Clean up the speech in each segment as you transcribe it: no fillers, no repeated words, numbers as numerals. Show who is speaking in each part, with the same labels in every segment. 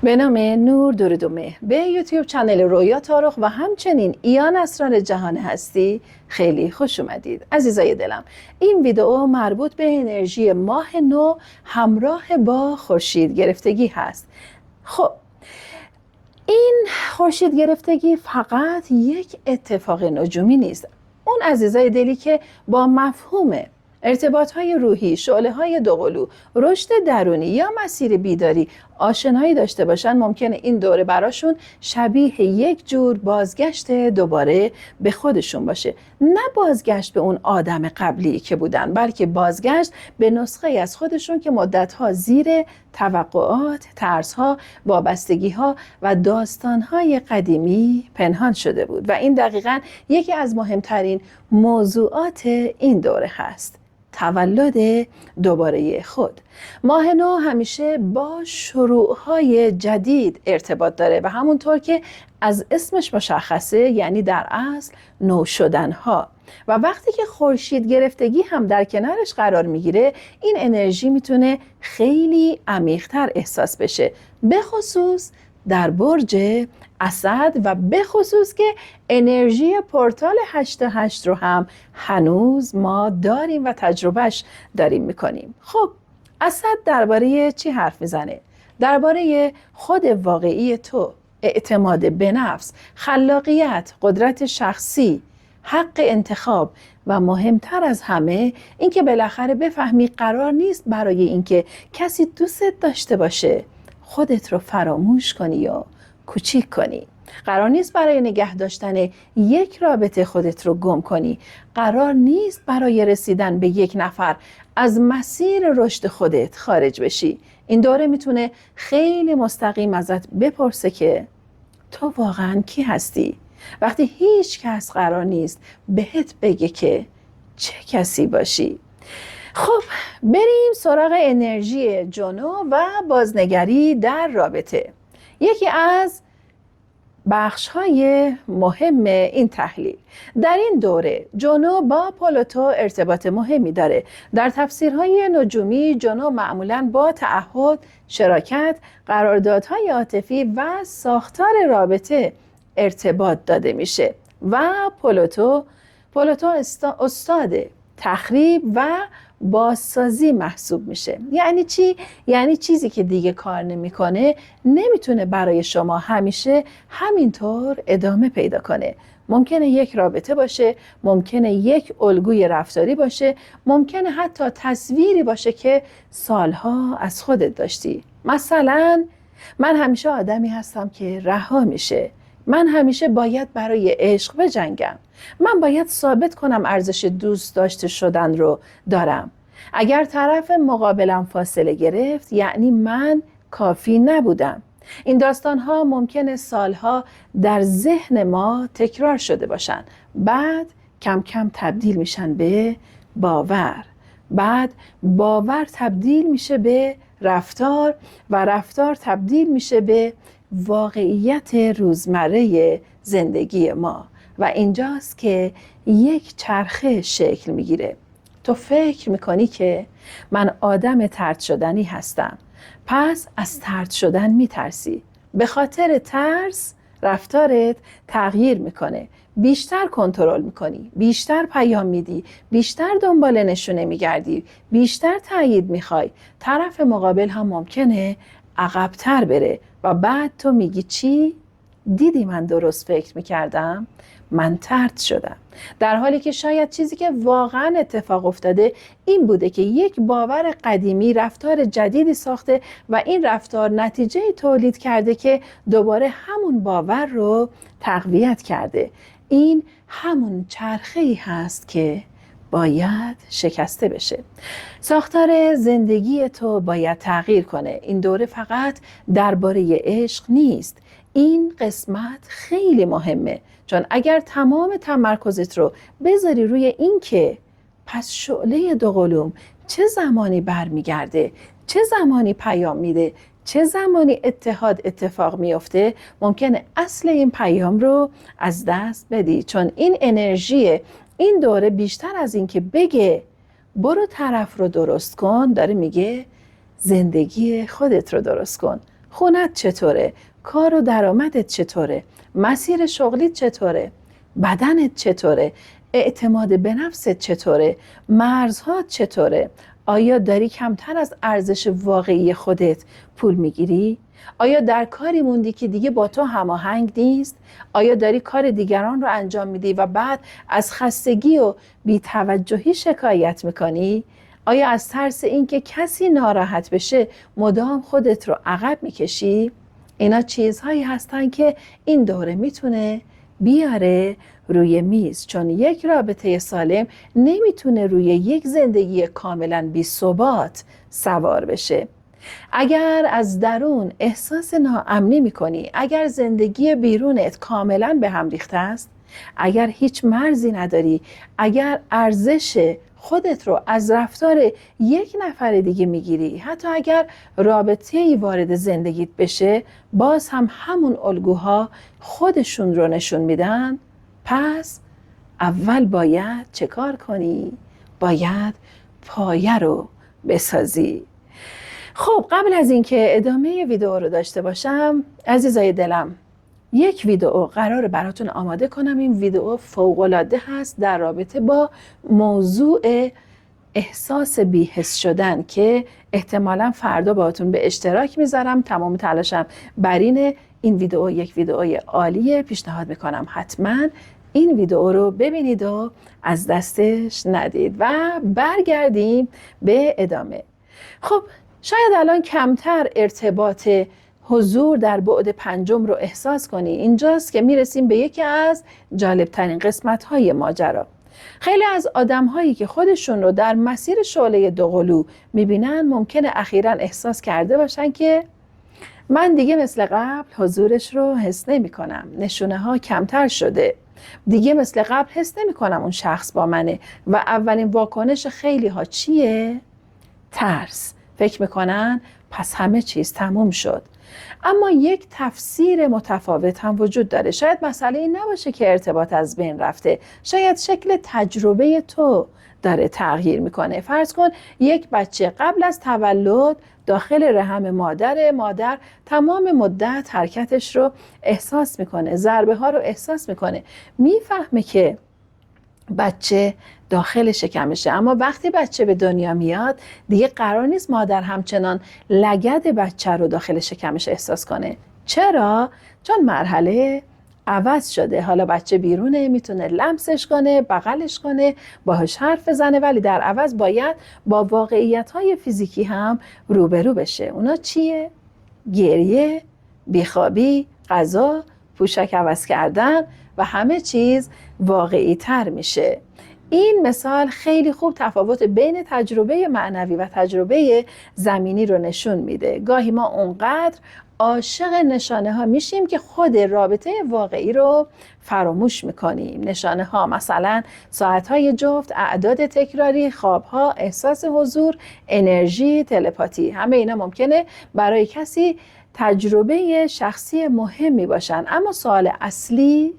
Speaker 1: به نام نور، درود و مهر به یوتیوب چنل رویا تارخ و همچنین ایان اسرار جهان هستی خیلی خوش اومدید عزیزای دلم. این ویدئو مربوط به انرژی ماه نو همراه با خورشید گرفتگی هست. خب این خورشید گرفتگی فقط یک اتفاق نجومی نیست. اون عزیزای دلی که با مفهوم ارتباط‌های روحی، شعله‌های دوقلو، رشد درونی یا مسیر بیداری آشنایی داشته باشن، ممکنه این دوره براشون شبیه یک جور بازگشت دوباره به خودشون باشه. نه بازگشت به اون آدم قبلی که بودن، بلکه بازگشت به نسخه از خودشون که مدت‌ها زیر توقعات، ترس‌ها، وابستگی‌ها و داستان‌های قدیمی پنهان شده بود و این دقیقاً یکی از مهمترین موضوعات این دوره هست. تولد دوباره خود. ماه نو همیشه با شروع‌های جدید ارتباط داره و همونطور که از اسمش مشخصه، یعنی در اصل نو شدن‌ها. و وقتی که خورشید گرفتگی هم در کنارش قرار میگیره، این انرژی میتونه خیلی عمیق‌تر احساس بشه، به خصوص در برج اسد و به خصوص که انرژی پورتال 88 رو هم هنوز ما داریم و تجربهش داریم میکنیم. خب اسد درباره چی حرف میزنه؟ درباره خود واقعی تو، اعتماد به نفس، خلاقیت، قدرت شخصی، حق انتخاب و مهمتر از همه اینکه بالاخره بفهمی قرار نیست برای اینکه کسی دوستت داشته باشه خودت رو فراموش کنی یا کوچیک کنی. قرار نیست برای نگه داشتن یک رابطه خودت رو گم کنی. قرار نیست برای رسیدن به یک نفر از مسیر رشد خودت خارج بشی. این دوره میتونه خیلی مستقیم ازت بپرسه که تو واقعا کی هستی؟ وقتی هیچ کس قرار نیست بهت بگه که چه کسی باشی. خب بریم سراغ انرژی جنو و بازنگری در رابطه. یکی از بخش‌های مهم این تحلیل. در این دوره جنو با پلوتو ارتباط مهمی داره. در تفسیرهای نجومی جنو معمولاً با تعهد، شراکت، قراردادهای عاطفی و ساختار رابطه ارتباط داده میشه و پلوتو استاد تخریب و بازسازی محسوب میشه. یعنی چی؟ یعنی چیزی که دیگه کار نمیکنه نمیتونه برای شما همیشه همینطور ادامه پیدا کنه. ممکنه یک رابطه باشه، ممکنه یک الگوی رفتاری باشه، ممکنه حتی تصویری باشه که سالها از خودت داشتی. مثلا من همیشه آدمی هستم که رها میشه. من همیشه باید برای عشق بجنگم. من باید ثابت کنم ارزش دوست داشته شدن رو دارم. اگر طرف مقابلم فاصله گرفت یعنی من کافی نبودم. این داستان‌ها ممکنه سالها در ذهن ما تکرار شده باشن. بعد کم کم تبدیل میشن به باور. بعد باور تبدیل میشه به رفتار و رفتار تبدیل میشه به واقعیت روزمره زندگی ما و اینجاست که یک چرخه شکل میگیره. تو فکر میکنی که من آدم طرد شدنی هستم، پس از طرد شدن میترسی. به خاطر ترس رفتارت تغییر میکنه، بیشتر کنترل میکنی، بیشتر پیام میدی، بیشتر دنبال نشونه میگردی، بیشتر تایید میخوای. طرف مقابل هم ممکنه عقب‌تر بره و بعد تو میگی چی؟ دیدی من درست فکر میکردم؟ من طرد شدم. در حالی که شاید چیزی که واقعا اتفاق افتاده این بوده که یک باور قدیمی رفتار جدیدی ساخته و این رفتار نتیجه تولید کرده که دوباره همون باور رو تقویت کرده. این همون چرخه‌ای هست که باید شکسته بشه. ساختار زندگی تو باید تغییر کنه. این دوره فقط درباره عشق نیست. این قسمت خیلی مهمه، چون اگر تمام تمرکزت رو بذاری روی این که پس شعله دوقلوم چه زمانی برمیگرده، چه زمانی پیام میده، چه زمانی اتحاد اتفاق میفته، ممکنه اصل این پیام رو از دست بدی. چون این انرژی این دوره بیشتر از این که بگه برو طرف رو درست کن، داره میگه زندگی خودت رو درست کن. خونت چطوره؟ کار و درآمدت چطوره؟ مسیر شغلیت چطوره؟ بدنت چطوره؟ اعتماد به نفست چطوره؟ مرزهات چطوره؟ آیا داری کمتر از ارزش واقعی خودت پول میگیری؟ آیا در کاری موندی که دیگه با تو هماهنگ نیست؟ آیا داری کار دیگران رو انجام میدی و بعد از خستگی و بی‌توجهی شکایت میکنی؟ آیا از ترس اینکه کسی ناراحت بشه مدام خودت رو عقب میکشی؟ اینا چیزهایی هستن که این دوره میتونه بیاره روی میز، چون یک رابطه سالم نمیتونه روی یک زندگی کاملا بی‌ثبات سوار بشه. اگر از درون احساس ناامنی میکنی، اگر زندگی بیرونت کاملا به هم ریخته است، اگر هیچ مرزی نداری، اگر ارزش خودت رو از رفتار یک نفر دیگه میگیری، حتی اگر رابطه‌ای وارد زندگیت بشه باز هم همون الگوها خودشون رو نشون میدن، پس اول باید چه کار کنی؟ باید پایه رو بسازی. خب قبل از اینکه ادامه ویدیو رو داشته باشم، عزیزای دلم، یک ویدیو قراره براتون آماده کنم. این ویدیو فوق‌العاده هست در رابطه با موضوع احساس بی‌حس شدن که احتمالاً فردا باهاتون به اشتراک میذارم. تمام تلاشم بر اینه این ویدیو یک ویدیوی عالیه. پیشنهاد میکنم حتما این ویدیو رو ببینید و از دستش ندید. و برگردیم به ادامه. خب شاید الان کمتر ارتباط حضور در بعد پنجم رو احساس کنی. اینجاست که میرسیم به یکی از جالبترین قسمت‌های ماجرا. خیلی از آدم‌هایی که خودشون رو در مسیر شعله دوقلو میبینن ممکنه اخیراً احساس کرده باشن که من دیگه مثل قبل حضورش رو حس نمی کنم. نشونه ها کمتر شده. دیگه مثل قبل حس نمی کنم اون شخص با منه. و اولین واکنش خیلی ها چیه؟ ترس. فکر میکنن پس همه چیز تموم شد. اما یک تفسیر متفاوت هم وجود داره. شاید مسئله این نباشه که ارتباط از بین رفته. شاید شکل تجربه تو داره تغییر میکنه. فرض کن یک بچه قبل از تولد داخل رحم مادر تمام مدت حرکتش رو احساس میکنه، ضربه ها رو احساس میکنه، میفهمه که بچه داخل شکمشه. اما وقتی بچه به دنیا میاد دیگه قرار نیست مادر همچنان لگد بچه رو داخل شکمش احساس کنه. چرا؟ چون مرحله عوض شده. حالا بچه بیرونه، میتونه لمسش کنه، بغلش کنه، باهاش حرف بزنه، ولی در عوض باید با واقعیت‌های فیزیکی هم روبرو بشه. اونا چیه؟ گریه، بیخوابی، غذا، پوشک عوض کردن و همه چیز واقعی تر میشه. این مثال خیلی خوب تفاوت بین تجربه معنوی و تجربه زمینی رو نشون میده. گاهی ما اونقدر عاشق نشانه ها میشیم که خود رابطه واقعی رو فراموش میکنیم. نشانه ها مثلا ساعت های جفت، اعداد تکراری، خواب ها، احساس حضور، انرژی، تلپاتی، همه اینا ممکنه برای کسی تجربه شخصی مهمی باشن. اما سوال اصلی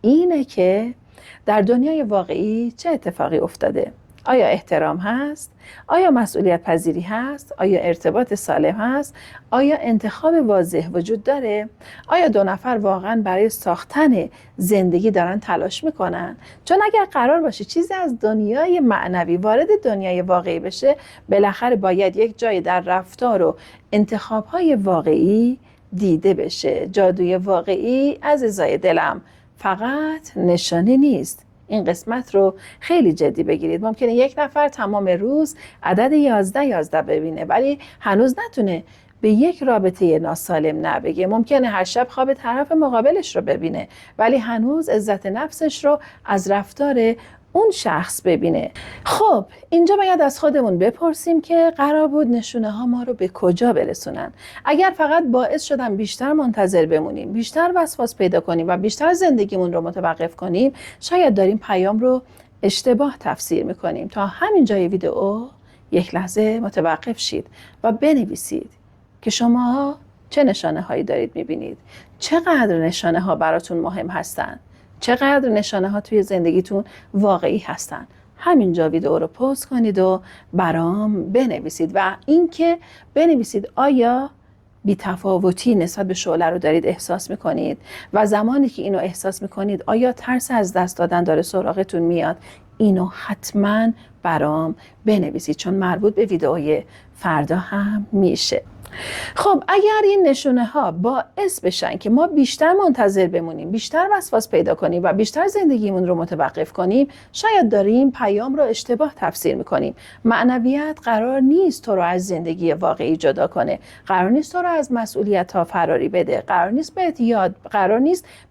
Speaker 1: اینه که در دنیای واقعی چه اتفاقی افتاده؟ آیا احترام هست؟ آیا مسئولیت پذیری هست؟ آیا ارتباط سالم هست؟ آیا انتخاب واضح وجود داره؟ آیا دو نفر واقعا برای ساختن زندگی دارن تلاش میکنن؟ چون اگر قرار باشه چیزی از دنیای معنوی وارد دنیای واقعی بشه، بالاخره باید یک جای در رفتار و انتخابهای واقعی دیده بشه. جادوی واقعی عزیزای دلم فقط نشانه نیست. این قسمت رو خیلی جدی بگیرید. ممکنه یک نفر تمام روز عدد 11 ببینه ولی هنوز نتونه به یک رابطه ناسالم نبگه. ممکنه هر شب خواب طرف مقابلش رو ببینه ولی هنوز عزت نفسش رو از رفتار اون شخص ببینه. خب اینجا باید از خودمون بپرسیم که قرار بود نشونه ها ما رو به کجا برسونن؟ اگر فقط باعث شدن بیشتر منتظر بمونیم، بیشتر وسواس پیدا کنیم و بیشتر زندگیمون رو متوقف کنیم، شاید داریم پیام رو اشتباه تفسیر میکنیم. تا همین جای ویدیو یک لحظه متوقف شید و بنویسید که شما چه نشانه هایی دارید میبینید، چقدر نشانه ها براتون مهم هستن، چقدر نشانه ها توی زندگیتون واقعی هستن. همینجا ویدیو رو پوز کنید و برام بنویسید. و اینکه بنویسید آیا بی‌تفاوتی نسبت به شعله رو دارید احساس میکنید و زمانی که اینو احساس میکنید آیا ترس از دست دادن داره سراغتون میاد؟ اینو حتما برام بنویسید چون مربوط به ویدئوی فردا هم میشه. خب اگر این نشونه ها باعث بشن که ما بیشتر منتظر بمونیم، بیشتر وسواس پیدا کنیم و بیشتر زندگیمون رو متوقف کنیم، شاید داریم پیام رو اشتباه تفسیر میکنیم. معنویت قرار نیست تو رو از زندگی واقعی جدا کنه، قرار نیست تو رو از مسئولیت ها فراری بده، قرار نیست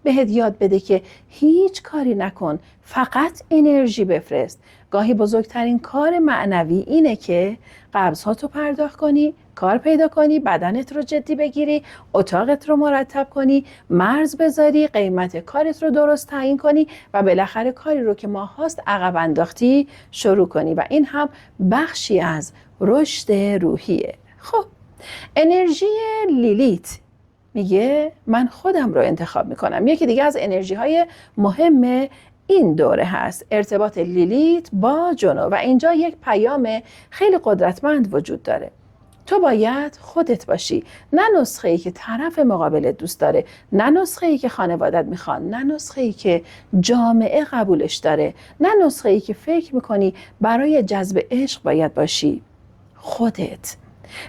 Speaker 1: بهت یاد بده که هیچ کاری نکن، فقط انرژی بفرست. گاهی بزرگترین کار معنوی اینه که قبض‌هاتو پرداخت کنی، کار پیدا کنی، بدنت رو جدی بگیری، اتاقت رو مرتب کنی، مرز بذاری، قیمت کارت رو درست تعیین کنی و بالاخره کاری رو که ماهاست عقب انداختی شروع کنی و این هم بخشی از رشد روحیه. خب انرژی لیلیت میگه من خودم رو انتخاب میکنم. یکی دیگه از انرژی های مهم این دوره هست ارتباط لیلیت با جنو و اینجا یک پیام خیلی قدرتمند وجود داره. تو باید خودت باشی، نه نسخه‌ای که طرف مقابلت دوست داره، نه نسخه‌ای که خانوادت میخوان، نه نسخه‌ای که جامعه قبولش داره، نه نسخه‌ای که فکر میکنی برای جذب عشق باید باشی. خودت.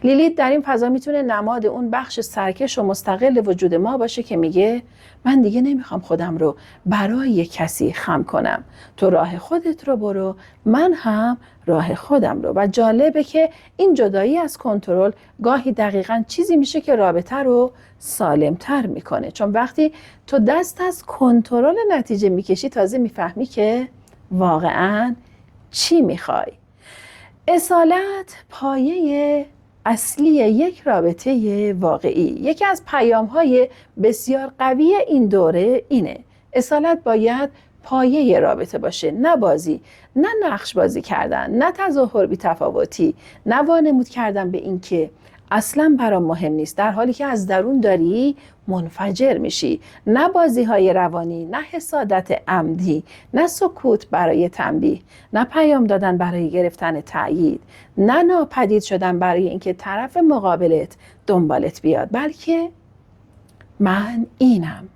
Speaker 1: لیلیت در این فضا میتونه نماد اون بخش سرکش و مستقل وجود ما باشه که میگه من دیگه نمیخوام خودم رو برای کسی خم کنم. تو راه خودت رو برو، من هم راه خودم رو. و جالبه که این جدایی از کنترل گاهی دقیقاً چیزی میشه که رابطه رو سالمتر میکنه، چون وقتی تو دست از کنترل نتیجه میکشی تازه میفهمی که واقعاً چی میخوای. اصالت پایه اصلی یک رابطه واقعی. یکی از پیام‌های بسیار قوی این دوره اینه اصالت باید پایه رابطه باشه، نه بازی، نه نقش بازی کردن، نه تظاهر بی تفاوتی، نه وانمود کردن به این که اصلا برام مهم نیست در حالی که از درون داری منفجر میشی، نه بازی های روانی، نه حسادت عمدی، نه سکوت برای تنبیه، نه پیام دادن برای گرفتن تأیید، نه ناپدید شدن برای اینکه طرف مقابلت دنبالت بیاد، بلکه من اینم،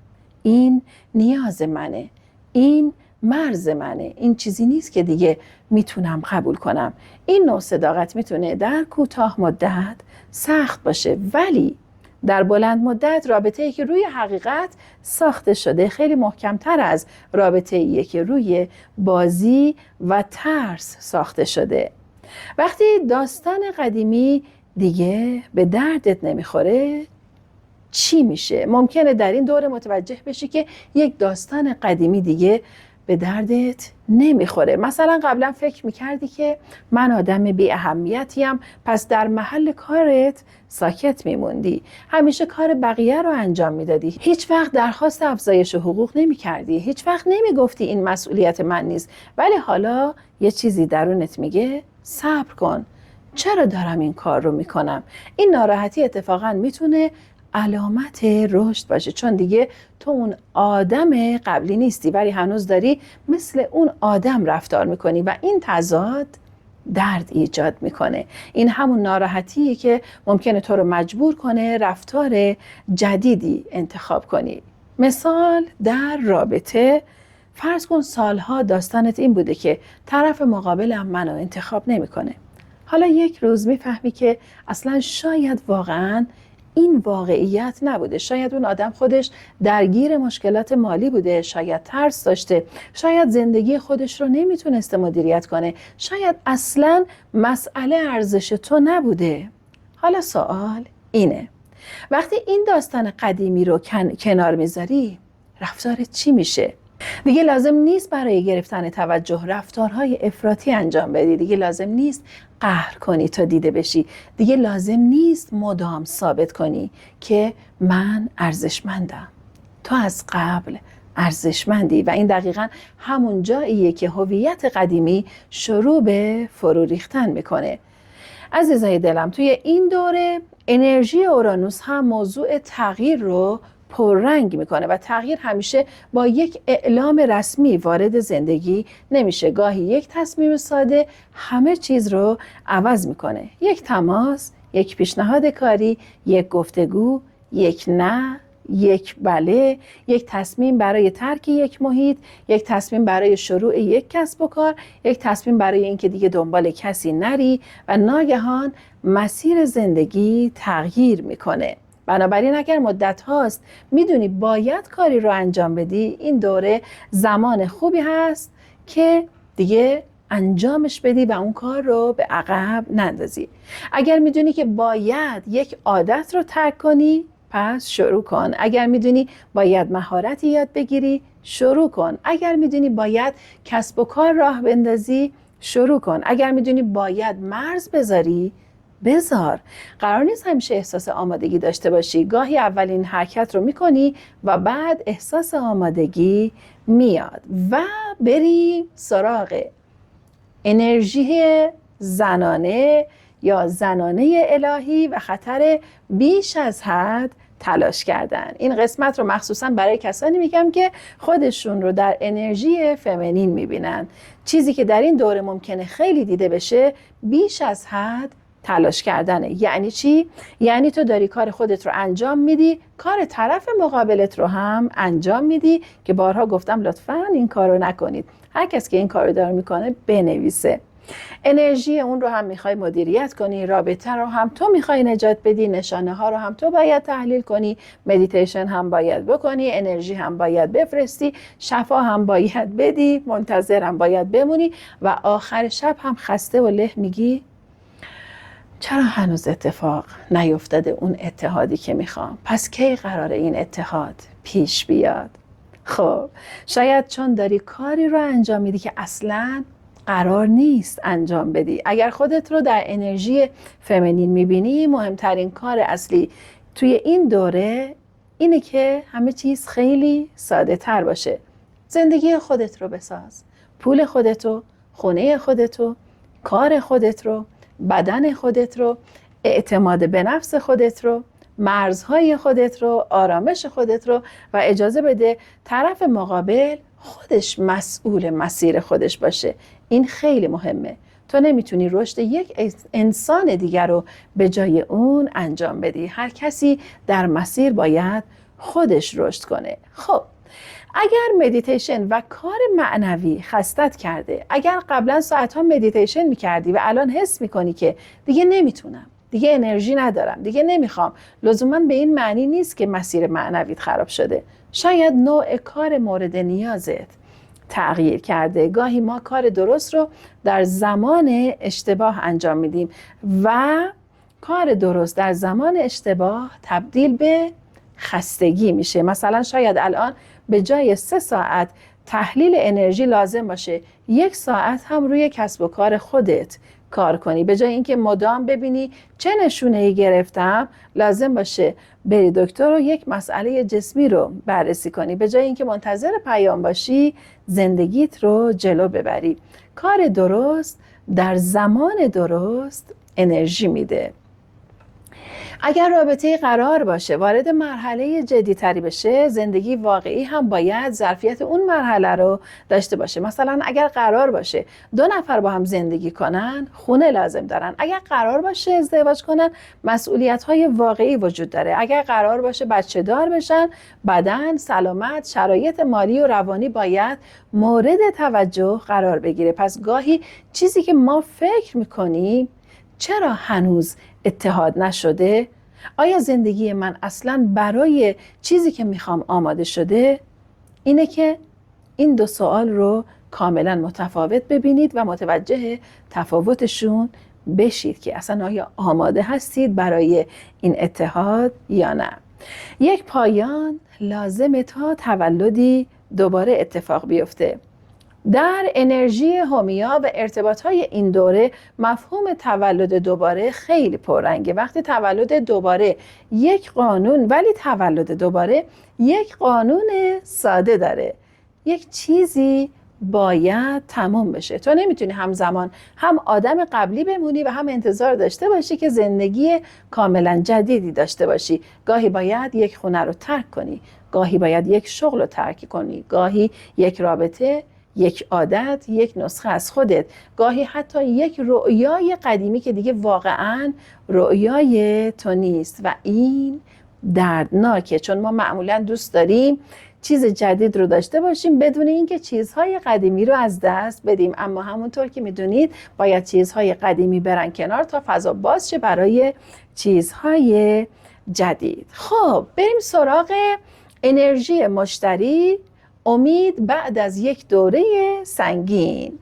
Speaker 1: این نیاز منه، این مرز منه، این چیزی نیست که دیگه میتونم قبول کنم. این نوع صداقت میتونه در کوتاه مدت سخت باشه ولی در بلند مدت رابطه‌ای که روی حقیقت ساخته شده خیلی محکم‌تر از رابطه‌ای که روی بازی و ترس ساخته شده. وقتی داستان قدیمی دیگه به دردت نمیخوره چی میشه؟ ممکنه در این دوره متوجه بشی که یک داستان قدیمی دیگه به دردت نمیخوره. مثلا قبلا فکر میکردی که من آدم بی اهمیتیم، پس در محل کارت ساکت میموندی، همیشه کار بقیه رو انجام میدادی، هیچ وقت درخواست افزایش حقوق نمیکردی، هیچ وقت نمیگفتی این مسئولیت من نیست. ولی حالا یه چیزی درونت میگه صبر کن، چرا دارم این کار رو میکنم؟ این ناراحتی اتفاقا میتونه علامت رشد باشه، چون دیگه تو اون آدم قبلی نیستی ولی هنوز داری مثل اون آدم رفتار میکنی و این تضاد درد ایجاد میکنه. این همون ناراحتیه که ممکنه تو رو مجبور کنه رفتار جدیدی انتخاب کنی. مثال در رابطه، فرض کن سالها داستانت این بوده که طرف مقابلم منو انتخاب نمیکنه. حالا یک روز میفهمی که اصلا شاید واقعاً این واقعیت نبوده، شاید اون آدم خودش درگیر مشکلات مالی بوده، شاید ترس داشته، شاید زندگی خودش رو نمیتونسته مدیریت کنه، شاید اصلا مسئله ارزش تو نبوده. حالا سوال اینه وقتی این داستان قدیمی رو کنار میذاری رفتارت چی میشه؟ دیگه لازم نیست برای گرفتن توجه رفتارهای افراطی انجام بدی، دیگه لازم نیست قهر کنی تا دیده بشی، دیگه لازم نیست مدام ثابت کنی که من ارزشمندم. تو از قبل ارزشمندی و این دقیقاً همون جاییه که هویت قدیمی شروع به فرو ریختن میکنه. عزیزای دلم، توی این دوره انرژی اورانوس هم موضوع تغییر رو پررنگ میکنه و تغییر همیشه با یک اعلام رسمی وارد زندگی نمیشه. گاهی یک تصمیم ساده همه چیز رو عوض میکنه، یک تماس یک پیشنهاد کاری، یک گفتگو، یک نه، یک بله، یک تصمیم برای ترک یک محیط، یک تصمیم برای شروع یک کسب و کار، یک تصمیم برای اینکه دیگه دنبال کسی نری و ناگهان مسیر زندگی تغییر میکنه. بنابراین اگر مدت هاست میدونی باید کاری رو انجام بدی، این دوره زمان خوبی هست که دیگه انجامش بدی و اون کار رو به عقب نندازی. اگر میدونی که باید یک عادت رو ترک کنی، پس شروع کن. اگر میدونی باید مهارتی یاد بگیری، شروع کن. اگر میدونی باید کسب و کار راه بندازی، شروع کن. اگر میدونی باید مرز بذاری، بذار. قرار نیست همیشه احساس آمادگی داشته باشی. گاهی اولین حرکت رو میکنی و بعد احساس آمادگی میاد و بریم سراغ انرژی زنانه یا زنانه الهی و خطر بیش از حد تلاش کردن. این قسمت رو مخصوصا برای کسانی میگم که خودشون رو در انرژی فمینین میبینن. چیزی که در این دوره ممکنه خیلی دیده بشه بیش از حد تلاش کردنه. یعنی چی؟ یعنی تو داری کار خودت رو انجام میدی، کار طرف مقابلت رو هم انجام میدی که بارها گفتم لطفاً این کار رو نکنید. هر کس که این کار رو داره میکنه بنویسه. انرژی اون رو هم میخوای مدیریت کنی، رابطه رو هم تو میخوای نجات بدی، نشانه ها رو هم تو باید تحلیل کنی، مدیتیشن هم باید بکنی، انرژی هم باید بفرستی، شفا هم باید بدی، منتظر هم باید بمونی و آخر شب هم خسته و له میگی چرا هنوز اتفاق نیفتاده اون اتحادی که میخوام؟ پس کی قراره این اتحاد پیش بیاد؟ خب شاید چون داری کاری رو انجام میدی که اصلاً قرار نیست انجام بدی. اگر خودت رو در انرژی فمینین میبینی، مهمترین کار اصلی توی این دوره اینه که همه چیز خیلی ساده تر باشه. زندگی خودت رو بساز. پول خودت رو، خونه خودت رو، کار خودت رو، بدن خودت رو، اعتماد به نفس خودت رو، مرزهای خودت رو، آرامش خودت رو و اجازه بده طرف مقابل خودش مسئول مسیر خودش باشه. این خیلی مهمه. تو نمیتونی رشد یک انسان دیگر رو به جای اون انجام بدی. هر کسی در مسیر باید خودش رشد کنه. خب اگر مدیتیشن و کار معنوی خستت کرده، اگر قبلا ساعتها مدیتیشن میکردی و الان حس میکنی که دیگه نمیتونم، دیگه انرژی ندارم، دیگه نمیخوام، لزوما به این معنی نیست که مسیر معنویت خراب شده. شاید نوع کار مورد نیازت تغییر کرده. گاهی ما کار درست رو در زمان اشتباه انجام میدیم و کار درست در زمان اشتباه تبدیل به خستگی میشه. مثلا شاید الان به جای 3 ساعت تحلیل انرژی لازم باشه 1 ساعت هم روی کسب و کار خودت کار کنی. به جای اینکه مدام ببینی چه نشونه‌ای گرفتم، لازم باشه بری دکتر و یک مسئله جسمی رو بررسی کنی. به جای اینکه منتظر پیام باشی، زندگیت رو جلو ببری. کار درست در زمان درست انرژی میده. اگر رابطه قرار باشه وارد مرحله جدی‌تری بشه، زندگی واقعی هم باید ظرفیت اون مرحله رو داشته باشه. مثلا اگر قرار باشه 2 نفر با هم زندگی کنن، خونه لازم دارن. اگر قرار باشه ازدواج کنن، مسئولیت‌های واقعی وجود داره. اگر قرار باشه بچه دار بشن، بدن، سلامت، شرایط مالی و روانی باید مورد توجه قرار بگیره. پس گاهی چیزی که ما فکر می‌کنیم چرا هنوز اتحاد نشده؟ آیا زندگی من اصلاً برای چیزی که میخوام آماده شده؟ اینه که این 2 سوال رو کاملاً متفاوت ببینید و متوجه تفاوتشون بشید که اصلاً آیا آماده هستید برای این اتحاد یا نه. یک پایان لازمه تا تولدی دوباره اتفاق بیفته. در انرژی هومیا و ارتباطهای این دوره مفهوم تولد دوباره خیلی پررنگه. وقتی تولد دوباره یک قانون، ولی تولد دوباره یک قانون ساده داره. یک چیزی باید تموم بشه. تو نمیتونی همزمان هم آدم قبلی بمونی و هم انتظار داشته باشی که زندگی کاملا جدیدی داشته باشی. گاهی باید یک خونه رو ترک کنی، گاهی باید یک شغل رو ترک کنی، گاهی یک رابطه، یک عادت، یک نسخه از خودت، گاهی حتی یک رؤیای قدیمی که دیگه واقعاً رؤیای تو نیست و این دردناکه، چون ما معمولاً دوست داریم چیز جدید رو داشته باشیم بدون اینکه چیزهای قدیمی رو از دست بدیم، اما همونطور که میدونید باید چیزهای قدیمی برن کنار تا فضا باز شه برای چیزهای جدید. خب بریم سراغ انرژی مشتری، امید بعد از یک دوره سنگین.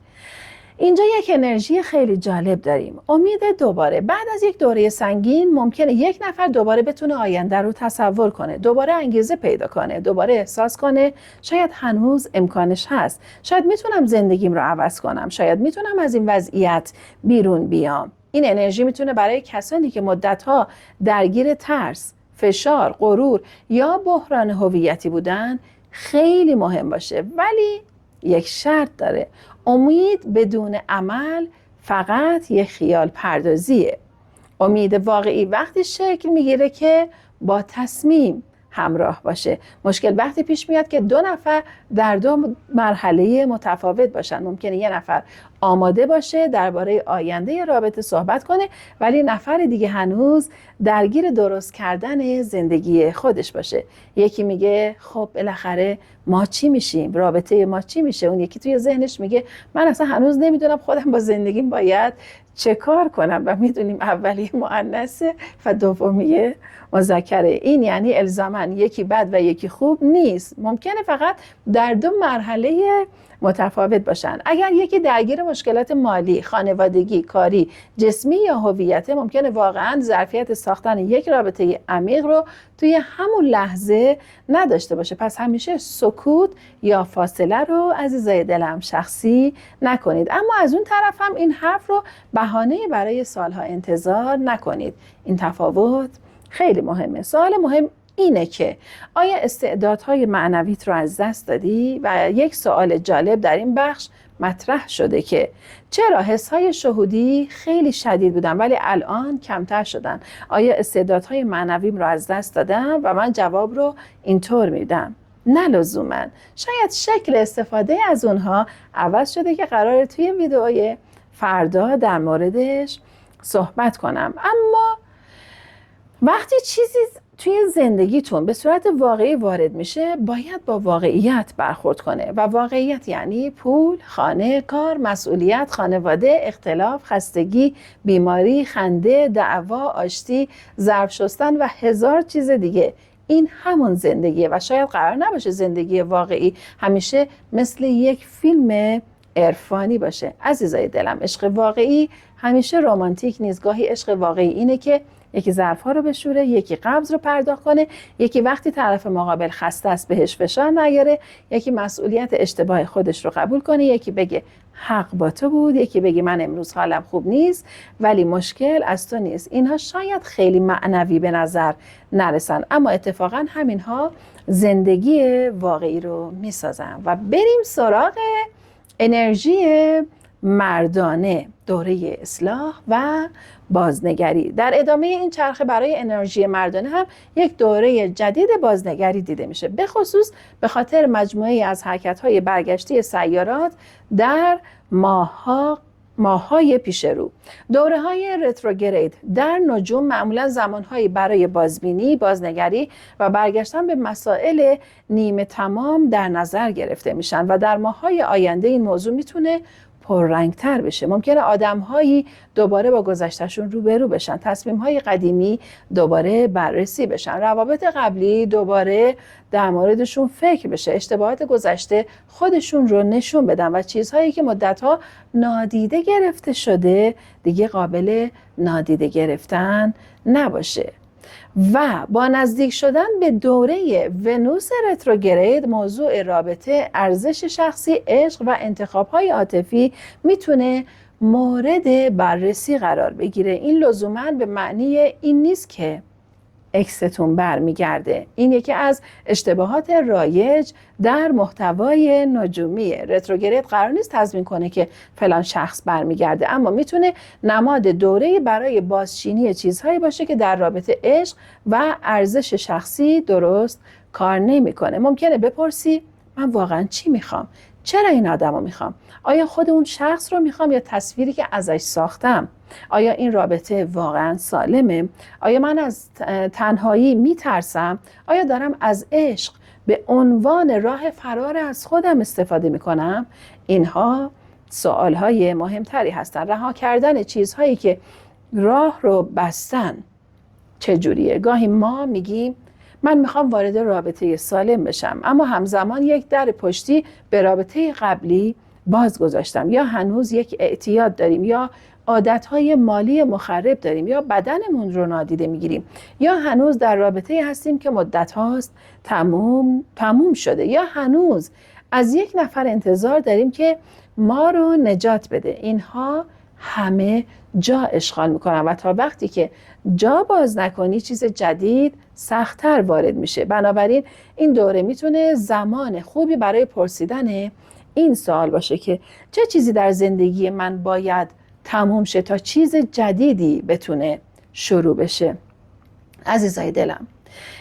Speaker 1: اینجا یک انرژی خیلی جالب داریم. امید دوباره بعد از یک دوره سنگین ممکنه یک نفر دوباره بتونه آینده رو تصور کنه، دوباره انگیزه پیدا کنه، دوباره احساس کنه شاید هنوز امکانش هست، شاید میتونم زندگیم رو عوض کنم، شاید میتونم از این وضعیت بیرون بیام. این انرژی میتونه برای کسانی که مدتها درگیر ترس، فشار، غرور یا بحران هویتی بودن خیلی مهم باشه، ولی یک شرط داره. امید بدون عمل فقط یک خیال پردازیه. امید واقعی وقتی شکل میگیره که با تصمیم همراه باشه. مشکل وقتی پیش میاد که دو نفر در دو مرحله متفاوت باشن. ممکنه یه نفر آماده باشه درباره آینده رابطه صحبت کنه، ولی نفر دیگه هنوز درگیر درست کردن زندگی خودش باشه. یکی میگه خب بالاخره ما چی میشیم؟ رابطه ما چی میشه؟ اون یکی توی ذهنش میگه من اصلا هنوز نمیدونم خودم با زندگیم باید چه کار کنم، و میدونیم اولی مؤنثه و دومی مذکره. این یعنی الزاماً یکی بد و یکی خوب نیست، ممکنه فقط در دو مرحله متفاوت باشن. اگر یکی درگیر مشکلات مالی، خانوادگی، کاری، جسمی یا هویت، ممکنه واقعاً ظرفیت ساختن یک رابطه عمیق رو توی همون لحظه نداشته باشه. پس همیشه سکوت یا فاصله رو عزیزای دلم شخصی نکنید، اما از اون طرف هم این حرف رو بهانه برای سالها انتظار نکنید. این تفاوت خیلی مهمه. سوال مهم اینه که آیا استعدادهای معنویت رو از دست دادی؟ و یک سوال جالب در این بخش مطرح شده که چرا حسهای شهودی خیلی شدید بودن ولی الان کمتر شدن؟ آیا استعدادهای معنویم رو از دست دادم؟ و من جواب رو اینطور میدم: نه لزوما. شاید شکل استفاده از اونها عوض شده که قراره توی ویدئوی فردا در موردش صحبت کنم. اما وقتی چیزی توی زندگیتون به صورت واقعی وارد میشه، باید با واقعیت برخورد کنه. و واقعیت یعنی پول، خانه، کار، مسئولیت، خانواده، اختلاف، خستگی، بیماری، خنده، دعوا، آشتی، ظرف شستن و هزار چیز دیگه. این همون زندگیه و شاید قرار نباشه زندگی واقعی همیشه مثل یک فیلم عرفانی باشه. عزیزای دلم، عشق واقعی همیشه رمانتیک نیست. گاهی عشق واقعی اینه که یکی ظرف‌ها رو بشوره، یکی قبض رو پرداخت کنه، یکی وقتی طرف مقابل خسته است بهش فشار نیاره، یکی مسئولیت اشتباه خودش رو قبول کنه، یکی بگه حق با تو بود، یکی بگه من امروز حالم خوب نیست ولی مشکل از تو نیست. اینها شاید خیلی معنوی به نظر نرسن، اما اتفاقا همینها زندگی واقعی رو میسازن. و بریم سراغ انرژی مردانه، دوره اصلاح و بازنگری. در ادامه این چرخه برای انرژی مردانه هم یک دوره جدید بازنگری دیده میشه، به خصوص به خاطر مجموعه از حرکت‌های برگشتی سیارات در ماه‌های پیش رو. دوره‌های رتروگرید در نجوم معمولا زمان‌هایی برای بازبینی، بازنگری و برگشتن به مسائل نیمه تمام در نظر گرفته میشن و در ماه‌های آینده این موضوع میتونه پررنگ‌تر بشه. ممکنه آدم‌هایی دوباره با گذشته‌شون روبرو بشن، تصمیم‌های قدیمی دوباره بررسی بشن، روابط قبلی دوباره در موردشون فکر بشه، اشتباهات گذشته خودشون رو نشون بدن و چیزهایی که مدت‌ها نادیده گرفته شده دیگه قابل نادیده گرفتن نباشه. و با نزدیک شدن به دوره ونوس رتروگرید، موضوع رابطه، ارزش شخصی، عشق و انتخاب‌های عاطفی میتونه مورد بررسی قرار بگیره. این لزوماً به معنی این نیست که اکستون برمیگرده. این یکی از اشتباهات رایج در محتوای نجومی. رتروگرید قرار نیست تضمین کنه که فلان شخص برمیگرده، اما میتونه نماد دوره برای بازچینی چیزهایی باشه که در رابطه عشق و ارزش شخصی درست کار نمیکنه. ممکنه بپرسی من واقعا چی میخوام؟ چرا این آدم رو میخوام؟ آیا خود اون شخص رو میخوام یا تصویری که ازش ساختم؟ آیا این رابطه واقعا سالمه؟ آیا من از تنهایی میترسم؟ آیا دارم از عشق به عنوان راه فرار از خودم استفاده میکنم؟ اینها سوالهای مهمتری هستن. رها کردن چیزهایی که راه رو بستن چجوریه؟ گاهی ما میگیم من میخوام وارد رابطه سالم بشم، اما همزمان یک در پشتی به رابطه قبلی باز گذاشتم، یا هنوز یک اعتیاد داریم، یا عادتهای مالی مخرب داریم، یا بدنمون رو نادیده میگیریم، یا هنوز در رابطه هستیم که مدت هاست تموم شده، یا هنوز از یک نفر انتظار داریم که ما رو نجات بده. اینها همه جا اشغال میکنن و تا وقتی که جا باز نکنی چیز جدید سخت‌تر وارد میشه. بنابراین این دوره میتونه زمان خوبی برای پرسیدن این سوال باشه که چه چیزی در زندگی من باید تموم شه تا چیز جدیدی بتونه شروع بشه. عزیزای دلم،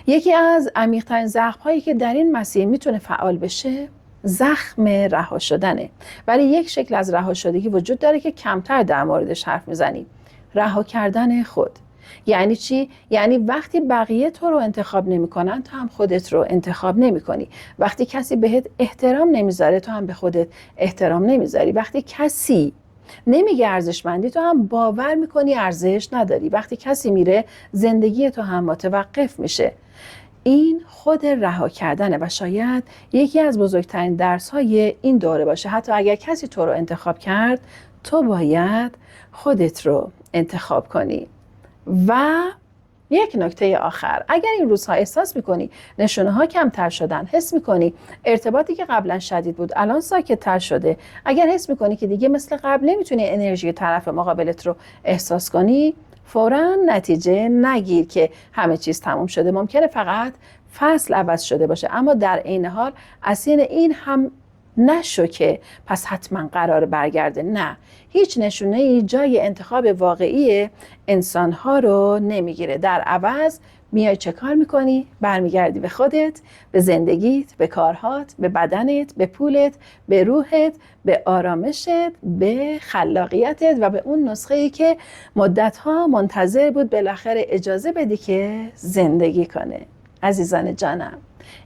Speaker 1: یکی از عمیق‌ترین زخم‌هایی که در این مسیر میتونه فعال بشه زخم رها شدنه. ولی یک شکل از رها شدگی وجود داره که کمتر در موردش حرف میزنیم. رها کردن خود. یعنی چی؟ یعنی وقتی بقیه تو رو انتخاب نمی‌کنن تو هم خودت رو انتخاب نمی‌کنی. وقتی کسی بهت احترام نمیذاره تو هم به خودت احترام نمیذاری. وقتی کسی نمیگه ارزشمندی تو هم باور میکنی ارزش نداری. وقتی کسی میره زندگی تو هم متوقف میشه. این خود رها کردنه و شاید یکی از بزرگترین درس‌های این دوره باشه. حتی اگر کسی تو رو انتخاب کرد تو باید خودت رو انتخاب کنی. و یک نکته آخر، اگر این روزها احساس میکنی نشونه ها کمتر شدن، حس میکنی ارتباطی که قبلا شدید بود الان ساکت تر شده، اگر حس میکنی که دیگه مثل قبل نمیتونی انرژی طرف مقابلت رو احساس کنی، فوراً نتیجه نگیر که همه چیز تموم شده. ممکنه فقط فصل عوض شده باشه، اما در عین حال اسیر این هم نشو که پس حتما قرار برگرده. نه، هیچ نشونه ای جای انتخاب واقعی انسانها رو نمیگیره. در عوض میای چه کار میکنی؟ برمیگردی به خودت، به زندگیت، به کارهات، به بدنت، به پولت، به روحت، به آرامشت، به خلاقیتت و به اون نسخه ای که مدتها منتظر بود بالاخره اجازه بدی که زندگی کنه. عزیزان جانم،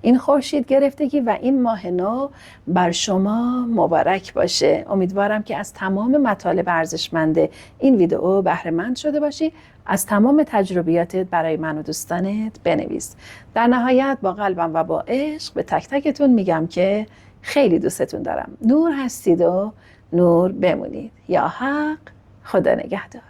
Speaker 1: این خورشید گرفتگی و این ماه نو بر شما مبارک باشه. امیدوارم که از تمام مطالب ارزشمند این ویدئو بهره مند شده باشی. از تمام تجربیاتت برای من و دوستانت بنویس. در نهایت با قلبم و با عشق به تک تکتون میگم که خیلی دوستتون دارم. نور هستید و نور بمونید. یا حق، خدا نگهدار.